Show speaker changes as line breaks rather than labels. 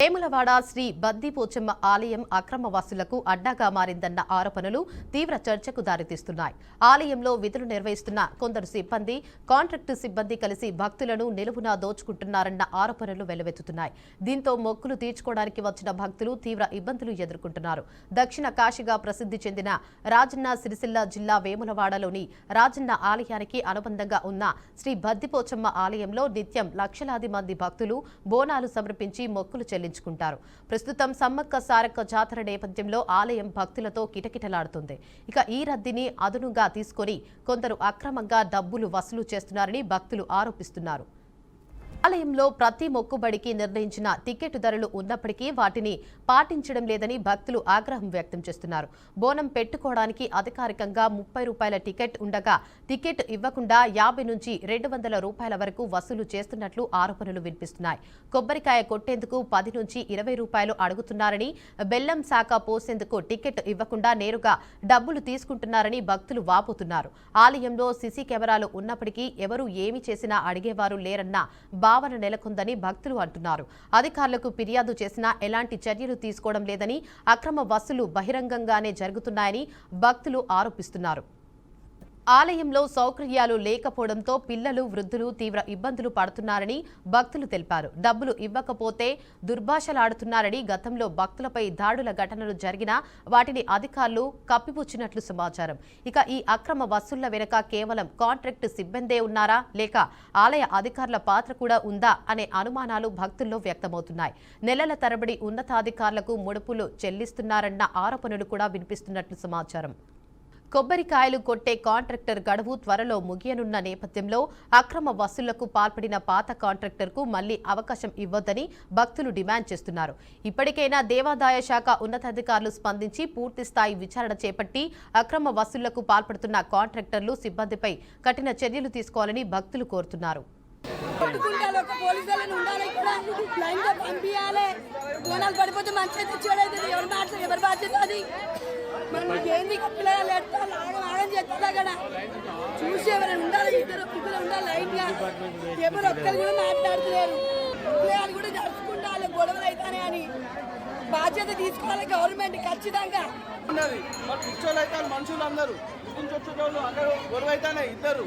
వేములవాడ శ్రీ బద్దిపోచమ్మ ఆలయం అక్రమ వసూళ్లకు అడ్డాగా మారిందన్న ఆరోపణలు తీవ్ర చర్చకు దారితీస్తున్నాయి. ఆలయంలో విధులు నిర్వహిస్తున్న కొందరు సిబ్బంది, కాంట్రాక్టు సిబ్బంది కలిసి భక్తులను నిలువునా దోచుకుంటున్నారన్న ఆరోపణలు వెల్లువెత్తుతున్నాయి. దీంతో మొక్కులు తీర్చుకోవడానికి వచ్చిన భక్తులు తీవ్ర ఇబ్బందులు ఎదుర్కొంటున్నారు. దక్షిణ కాశీగా ప్రసిద్ధి చెందిన రాజన్న సిరిసిల్ల జిల్లా వేములవాడలోని రాజన్న ఆలయానికి అనుబంధంగా ఉన్న శ్రీ బద్దిపోచమ్మ ఆలయంలో నిత్యం లక్షలాది మంది భక్తులు బోనాలు సమర్పించి మొక్కులు చెల్లించారు. ప్రస్తుతం సమ్మక్క సారక్క జాతర నేపథ్యంలో ఆలయం భక్తులతో కిటకిటలాడుతుంది. ఇక ఈ రద్దీని అదునుగా తీసుకొని కొందరు అక్రమంగా డబ్బులు వసూలు చేస్తున్నారని భక్తులు ఆరోపిస్తున్నారు. ఆలయంలో ప్రతి మొక్కుబడికి నిర్ణయించిన టికెట్ ధరలు ఉన్నప్పటికీ వాటిని పాటించడం లేదని భక్తులు ఆగ్రహం వ్యక్తం చేస్తున్నారు. బోనం పెట్టుకోవడానికి అధికారికంగా 30 రూపాయల టికెట్ ఉండగా టికెట్ ఇవ్వకుండా 50 నుంచి 200 రూపాయల వరకు వసూలు చేస్తున్నట్లు ఆరోపణలు వినిపిస్తున్నాయి. కొబ్బరికాయ కొట్టేందుకు 10 నుంచి 20 రూపాయలు అడుగుతున్నారని, బెల్లం శాఖ పోసేందుకు టికెట్ ఇవ్వకుండా నేరుగా డబ్బులు తీసుకుంటున్నారని భక్తులు వాపోతున్నారు. ఆలయంలో సీసీ కెమెరాలు ఉన్నప్పటికీ ఎవరు ఏమి చేసినా అడిగేవారు లేరన్న భావన నెలకొందని భక్తులు అంటున్నారు. అధికారులకు ఫిర్యాదు చేసినా ఎలాంటి చర్యలు తీసుకోవడం లేదని, అక్రమ వసూలు బహిరంగంగానే జరుగుతున్నాయని భక్తులు ఆరోపిస్తున్నారు. ఆలయంలో సౌకర్యాలు లేకపోవడంతో పిల్లలు, వృద్ధులు తీవ్ర ఇబ్బందులు పడుతున్నారని భక్తులు తెలిపారు. డబ్బులు ఇవ్వకపోతే దుర్భాషలాడుతున్నారని, గతంలో భక్తులపై దాడుల ఘటనలు జరిగినా వాటిని అధికారులు కప్పిపుచ్చినట్లు సమాచారం. ఇక ఈ అక్రమ వసూళ్ల వెనుక కేవలం కాంట్రాక్టు సిబ్బందే ఉన్నారా, లేక ఆలయ అధికారుల పాత్ర కూడా ఉందా అనే అనుమానాలు భక్తుల్లో వ్యక్తమవుతున్నాయి. నెలల తరబడి ఉన్నతాధికారులకు ముడుపులు చెల్లిస్తున్నారన్న ఆరోపణలు కూడా వినిపిస్తున్నట్లు సమాచారం. కొబ్బరికాయలు కొట్టే కాంట్రాక్టర్ గడువు త్వరలో ముగియనున్న నేపథ్యంలో అక్రమ వసూళ్లకు పాల్పడిన పాత కాంట్రాక్టర్కు మళ్లీ అవకాశం ఇవ్వొద్దని భక్తులు డిమాండ్ చేస్తున్నారు. ఇప్పటికైనా దేవాదాయ శాఖ ఉన్నతాధికారులు స్పందించి పూర్తిస్థాయి విచారణ చేపట్టి అక్రమ వసూళ్లకు పాల్పడుతున్న కాంట్రాక్టర్లు, సిబ్బందిపై కఠిన చర్యలు తీసుకోవాలని భక్తులు కోరుతున్నారు.
చూసి ఎవరైనా ఉండాలి, ఇద్దరు ఉండాలి లైన్ గా. ఎవరు ఒక్కరు కూడా మాట్లాడుతున్నారు. పిల్లలు కూడా జరుపుకుంటారు, గొడవలు అవుతానే అని బాధ్యత తీసుకోవాలి గవర్నమెంట్ ఖచ్చితంగా.
మనుషులు అందరూ గొడవ అవుతానే ఇద్దరు